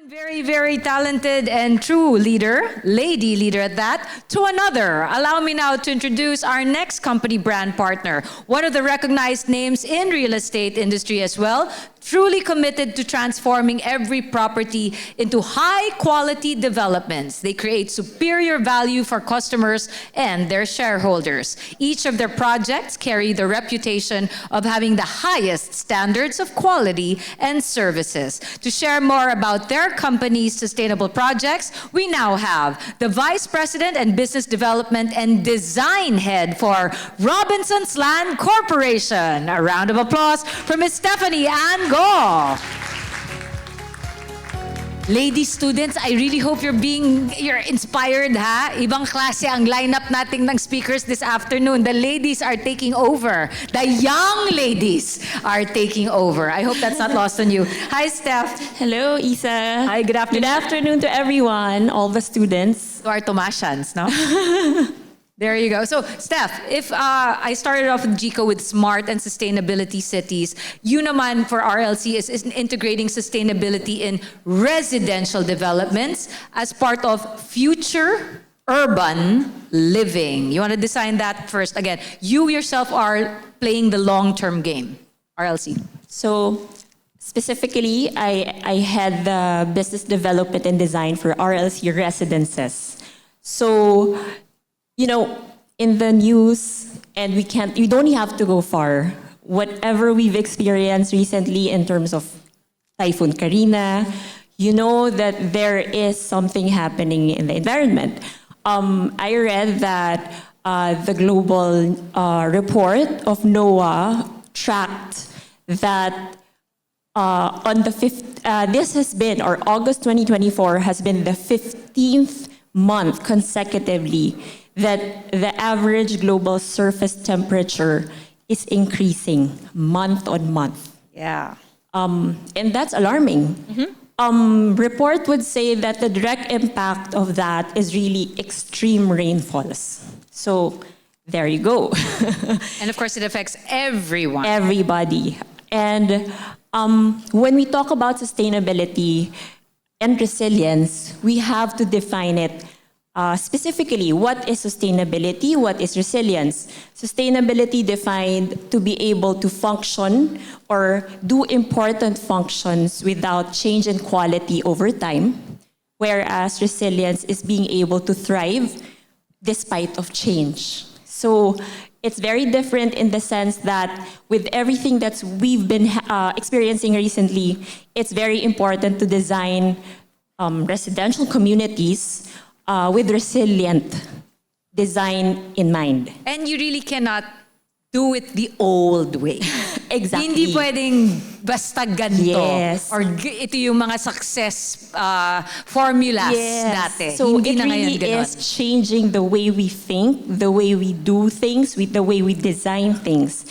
Very, very talented and true leader, lady leader at that, to another. Allow me now to introduce our next company brand partner, one of the recognized names in real estate industry as well, truly committed to transforming every property into high-quality developments. They create superior value for customers and their shareholders. Each of their projects carry the reputation of having the highest standards of quality and services. To share more about their company's sustainable projects, we now have the Vice President and Business Development and Design Head for Robinson's Land Corporation. A round of applause for Ms. Stephanie Ann Go. Lady students, I really hope you're inspired, ha? Ibang klase ang lineup nating ng speakers this afternoon. The ladies are taking over. The young ladies are taking over. I hope that's not lost on you. Hi, Steph. Hello, Isa. Hi, good afternoon. Good afternoon to everyone, all the students. To our Tomasians, no? There you go. So, Steph, if I started off with GICO with smart and sustainability cities, you naman for RLC is integrating sustainability in residential developments as part of future urban living. You want to design that first? Again, you yourself are playing the long-term game, RLC. So, specifically, I had the business development and design for RLC residences. So, you know, in the news, and you don't have to go far. Whatever we've experienced recently in terms of Typhoon Karina, you know that there is something happening in the environment. I read that the global report of NOAA tracked that on the this has been, or August 2024 has been the 15th month consecutively that the average global surface temperature is increasing month on month. Yeah. And that's alarming. Mm-hmm. Report would say that the direct impact of that is really extreme rainfalls. So there you go. And of course, it affects everyone. Everybody. And when we talk about sustainability and resilience, we have to define it specifically. What is sustainability? What is resilience? Sustainability defined to be able to function or do important functions without change in quality over time, whereas resilience is being able to thrive despite of change. So it's very different in the sense that with everything that we've been experiencing recently, it's very important to design residential communities with resilient design in mind. And you really cannot do it the old way. Exactly. Hindi pwedeng basta ganito. Yes. Or ito yung mga success formulas dati. So Hindi it na really ngayon is changing the way we think, the way we do things, with the way we design things.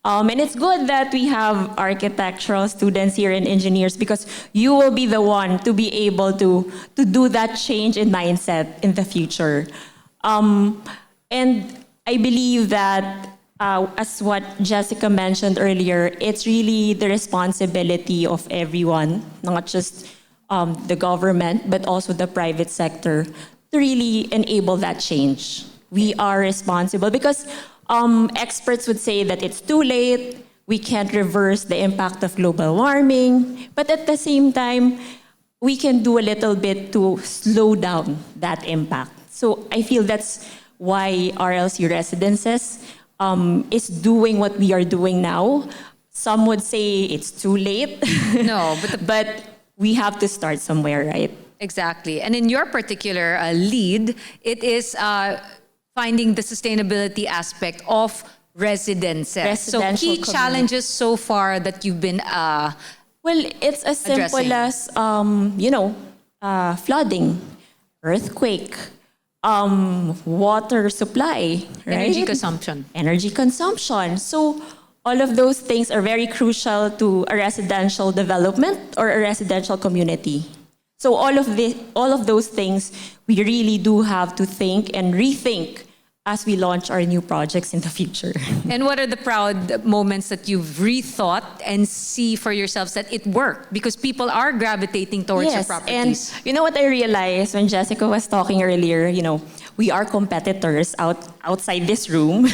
And it's good that we have architectural students here and engineers because you will be the one to be able to do that change in mindset in the future. And I believe that as what Jessica mentioned earlier, it's really the responsibility of everyone, not just the government, but also the private sector, to really enable that change. We are responsible because experts would say that it's too late, we can't reverse the impact of global warming, but at the same time, we can do a little bit to slow down that impact. So I feel that's why RLC Residences is doing what we are doing now. Some would say it's too late. No, but we have to start somewhere, right? Exactly. And in your particular lead, it is finding the sustainability aspect of residences. So key challenges so far that you've been well, it's as simple as flooding, earthquake, water supply, right? Energy consumption. So all of those things are very crucial to a residential development or a residential community. So all of those things, we really do have to think and rethink as we launch our new projects in the future. And what are the proud moments that you've rethought and see for yourselves that it worked? Because people are gravitating towards your properties. And you know what I realized when Jessica was talking earlier, we are competitors outside this room.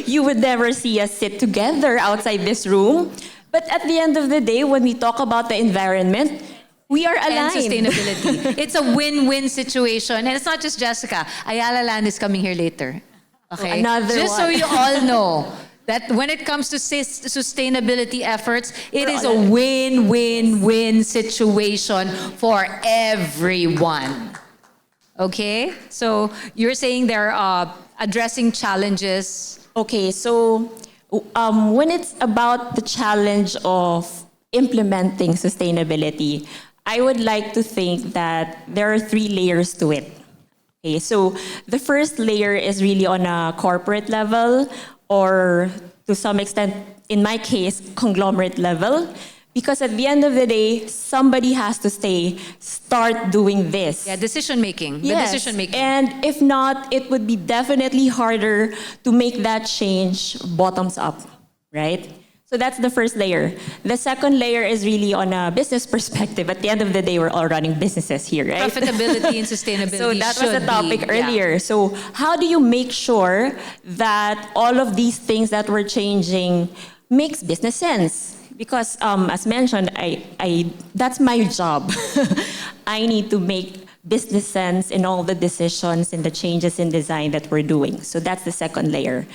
You would never see us sit together outside this room. But at the end of the day, when we talk about the environment, we are aligned. And sustainability. It's a win-win situation. And it's not just Jessica. Ayala Land is coming here later. Okay? Another just one. so you all know that when it comes to sustainability efforts, it is a win-win-win situation for everyone. Okay? So you're saying they're addressing challenges. Okay, so when it's about the challenge of implementing sustainability, I would like to think that there are 3 layers to it. Okay, so the first layer is really on a corporate level, or to some extent, in my case, conglomerate level. Because at the end of the day, somebody has to start doing this. Yeah, decision making. The Yes, decision making. and if not, it would be definitely harder to make that change bottoms up, right? So that's the first layer. The second layer is really on a business perspective. At the end of the day, we're all running businesses here, right? Profitability and sustainability. So that was the should topic be, earlier. Yeah. So how do you make sure that all of these things that we're changing makes business sense? Because as mentioned, I that's my job. I need to make business sense in all the decisions and the changes in design that we're doing. So that's the second layer.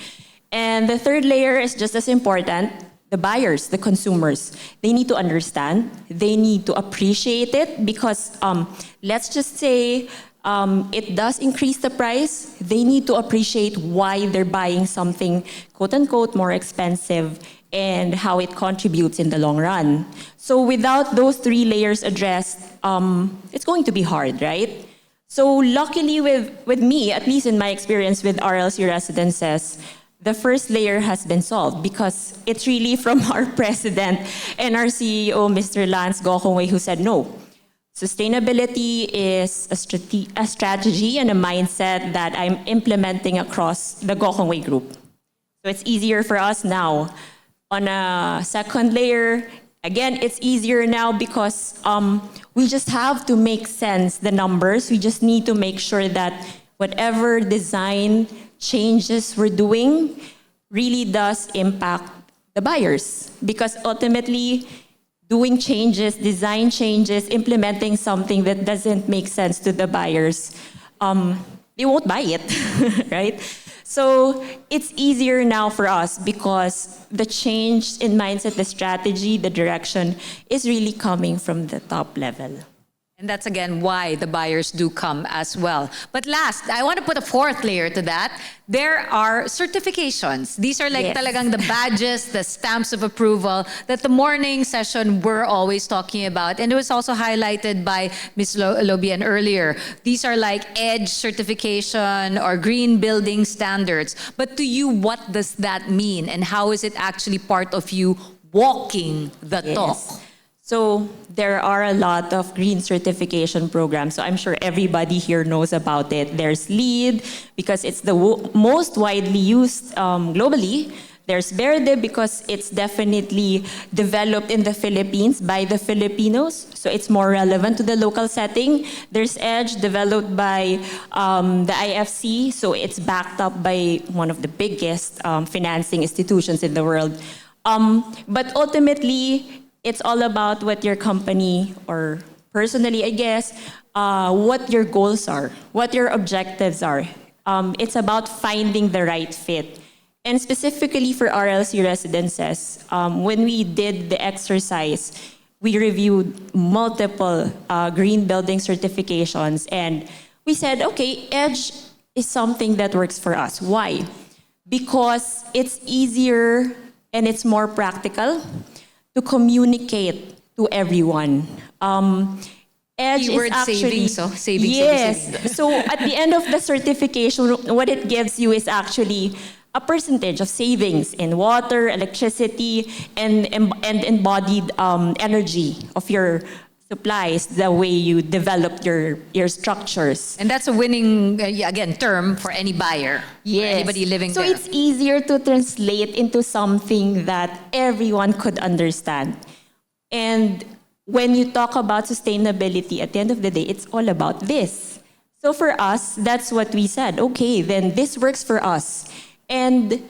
And the third layer is just as important. The buyers, the consumers, they need to understand, they need to appreciate it, because let's just say it does increase the price. They need to appreciate why they're buying something, quote unquote, more expensive, and how it contributes in the long run. So without those 3 layers addressed, it's going to be hard, right? So luckily with me, at least in my experience with RLC Residences, the first layer has been solved, because it's really from our president and our CEO, Mr. Lance Gokongwei, who said, no, sustainability is a strategy and a mindset that I'm implementing across the Gokongwei group. So it's easier for us now. On a second layer, again, it's easier now because we just have to make sense the numbers. We just need to make sure that whatever design changes we're doing really does impact the buyers. Because ultimately, doing changes, design changes, implementing something that doesn't make sense to the buyers, they won't buy it, right? So it's easier now for us because the change in mindset, the strategy, the direction is really coming from the top level. And that's again why the buyers do come as well. But last, I want to put a 4th layer to that. There are certifications. These are like Yes. talagang the badges, the stamps of approval that the morning session we're always talking about. And it was also highlighted by Ms. Lobian earlier. These are like EDGE certification or green building standards. But to you, what does that mean? And how is it actually part of you walking the talk? So there are a lot of green certification programs. So I'm sure everybody here knows about it. There's LEED, because it's the most widely used globally. There's Verde, because it's definitely developed in the Philippines by the Filipinos. So it's more relevant to the local setting. There's EDGE, developed by the IFC. So it's backed up by one of the biggest financing institutions in the world. But ultimately, it's all about what your company, or personally, I guess, what your goals are, what your objectives are. It's about finding the right fit. And specifically for RLC Residences, when we did the exercise, we reviewed multiple green building certifications, and we said, okay, EDGE is something that works for us. Why? Because it's easier and it's more practical to communicate to everyone. EDGE Keyword is actually savings. yes. So at the end of the certification, what it gives you is actually a percentage of savings in water, electricity, and embodied energy of your supplies, the way you develop your structures. And that's a winning, again, term for any buyer. Yes. For anybody living so there. it's easier to translate into something that everyone could understand. And when you talk about sustainability, at the end of the day, it's all about this. So for us, that's what we said. Okay, then this works for us. And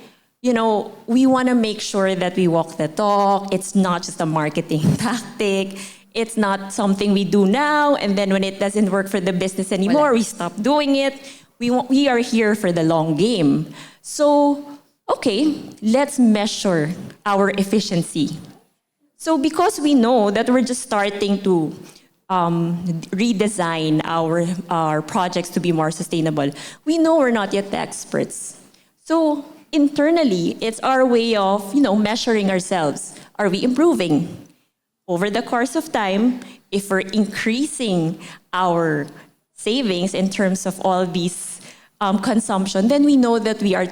we want to make sure that we walk the talk. It's not just a marketing tactic. It's not something we do now, and then when it doesn't work for the business anymore, we stop doing it. We are here for the long game. So, okay, let's measure our efficiency. So because we know that we're just starting to redesign our projects to be more sustainable, we know we're not yet the experts. So internally, it's our way of measuring ourselves. Are we improving? Over the course of time, if we're increasing our savings in terms of all these consumption, then we know that we are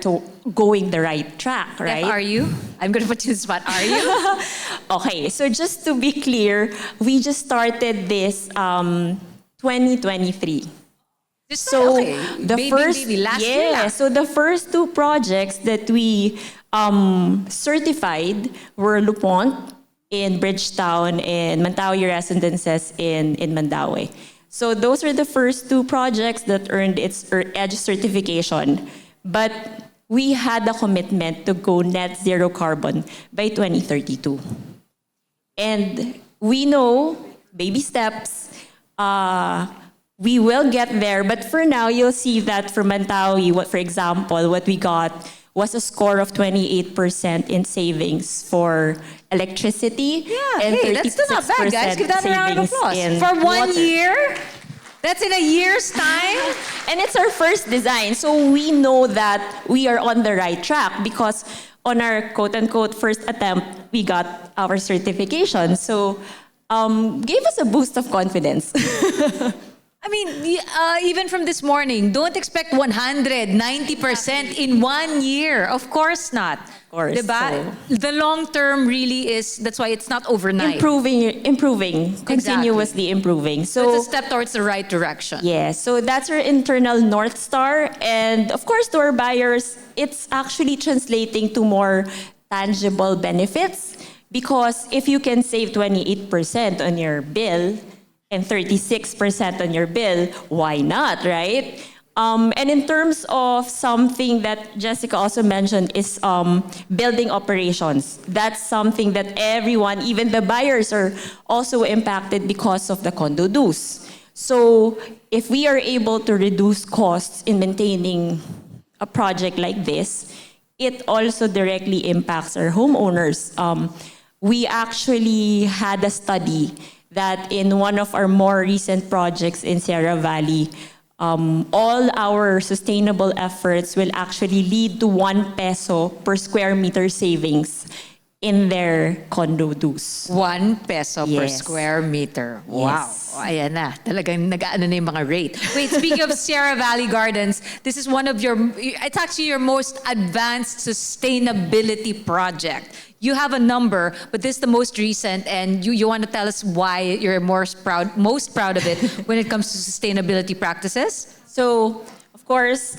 going the right track, right? Are you? I'm going to put you in the spot. Are you? Okay, so just to be clear, we just started this 2023. So the first last year. So the first two projects that we certified were Lupont in Bridgetown and Mantawi Residences in Mandaue. So those are the first two projects that earned its EDGE certification. But we had a commitment to go net zero carbon by 2032. And we know, baby steps, we will get there. But for now, you'll see that for Mantawi, for example, what we got was a score of 28% in savings for electricity. Yeah, and hey, that's still not bad, guys. Give that a round of applause. For 1 year? That's in a year's time? And it's our first design, so we know that we are on the right track because on our quote-unquote first attempt, we got our certification. So gave us a boost of confidence. I mean, even from this morning, don't expect 190% in 1 year. Of course not. Of course. Diba? So, the long term really is, that's why it's not overnight. Improving, continuously improving. So it's a step towards the right direction. Yeah, so that's our internal North Star. And of course, to our buyers, it's actually translating to more tangible benefits. Because if you can save 28% on your bill, and 36% on your bill, why not, right? And in terms of something that Jessica also mentioned is building operations. That's something that everyone, even the buyers, are also impacted because of the condo dues. So if we are able to reduce costs in maintaining a project like this, it also directly impacts our homeowners. We actually had a study that in one of our more recent projects in Sierra Valley, all our sustainable efforts will actually lead to 1 peso per square meter savings in their condo dues. 1 peso per Yes. square meter. Wow. Yes. Oh, ayan na. Talagang nag-ano na yung mga rate. Wait, speaking of Sierra Valley Gardens, this is one of it's actually your most advanced sustainability project. You have a number, but this is the most recent, and you want to tell us why you're most proud of it when it comes to sustainability practices? So, of course,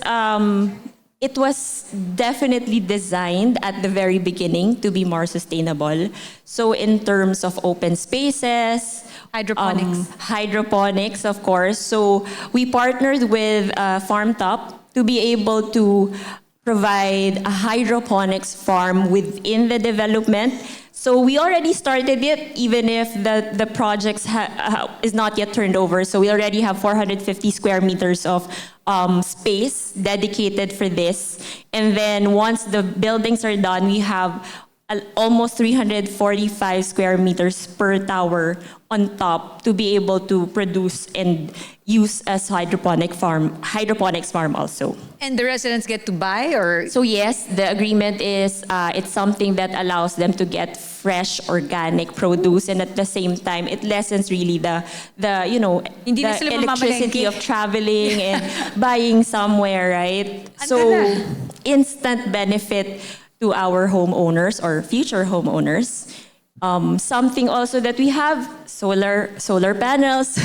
it was definitely designed at the very beginning to be more sustainable. So in terms of open spaces, hydroponics, of course. So we partnered with Farm Top to be able to provide a hydroponics farm within the development. So we already started it, even if the project is not yet turned over. So we already have 450 square meters of space dedicated for this. And then once the buildings are done, we have almost 345 square meters per tower on top to be able to produce and use as hydroponics farm also. And the residents get to buy, or? So yes, the agreement is it's something that allows them to get fresh organic produce, and at the same time it lessens really the Hindi na the sila electricity mamamalengke. of traveling and buying somewhere, right? So na. instant benefit to our homeowners or future homeowners. Something also that we have solar panels,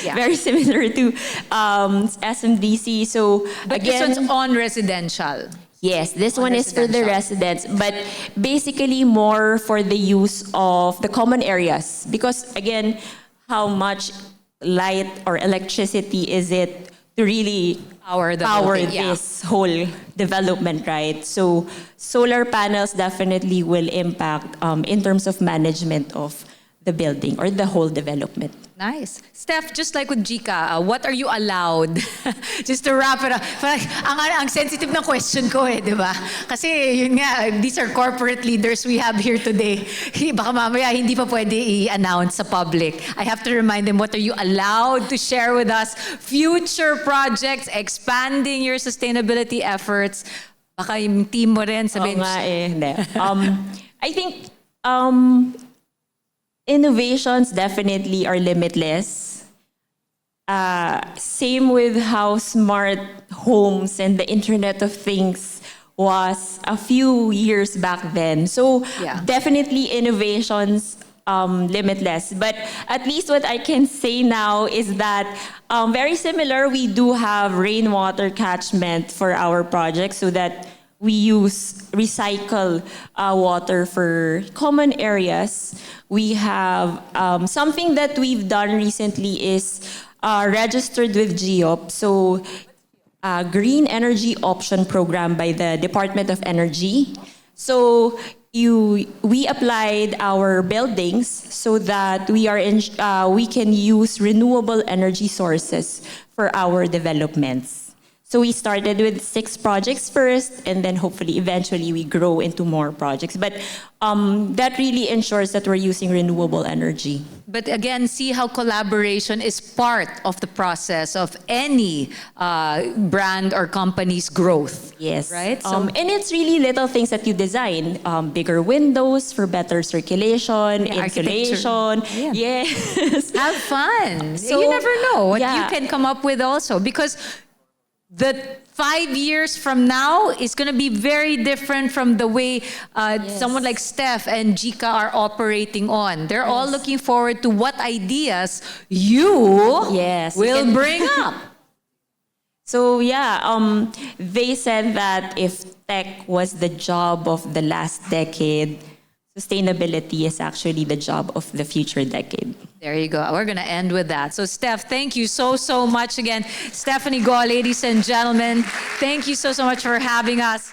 Yeah. very similar to SMDC. So But again, this one's on residential. yes, this On one is for the residents, but basically more for the use of the common areas. Because again, how much light or electricity is it to really Power the power building, yeah. this whole development, right? So solar panels definitely will impact in terms of management of the building or the whole development. Nice. Steph, just like with Gika, what are you allowed? Just to wrap it up. Parang, ang sensitive na question ko di ba? Kasi yun nga, these are corporate leaders we have here today. Baka mamaya hindi pa pwede i-announce sa public. I have to remind them, what are you allowed to share with us? Future projects, expanding your sustainability efforts. Baka yung team mo rin sabihin. Oo nga hindi. I think innovations definitely are limitless. Same with how smart homes and the Internet of Things was a few years back then. So Yeah. definitely innovations limitless. But at least what I can say now is that very similar, we do have rainwater catchment for our project so that we recycle water for common areas. We have something that we've done recently is registered with GEOP. So Green Energy Option Program by the Department of Energy. So we applied our buildings so that we can use renewable energy sources for our developments. So we started with 6 projects first, and then hopefully eventually we grow into more projects. But that really ensures that we're using renewable energy. But again, see how collaboration is part of the process of any brand or company's growth. Yes. Right? And it's really little things that you design. Bigger windows for better circulation, Yeah, insulation. architecture. Yes. Have fun. So, You never know what yeah. you can come up with also. Because the 5 years from now is going to be very different from the way someone like Steph and Gika are operating on. They're all looking forward to what ideas you Yes, will and- bring up. So yeah, they said that if tech was the job of the last decade, sustainability is actually the job of the future decade. There you go. We're going to end with that. So, Steph, thank you so much again. Stephanie Go, ladies and gentlemen, thank you so much for having us.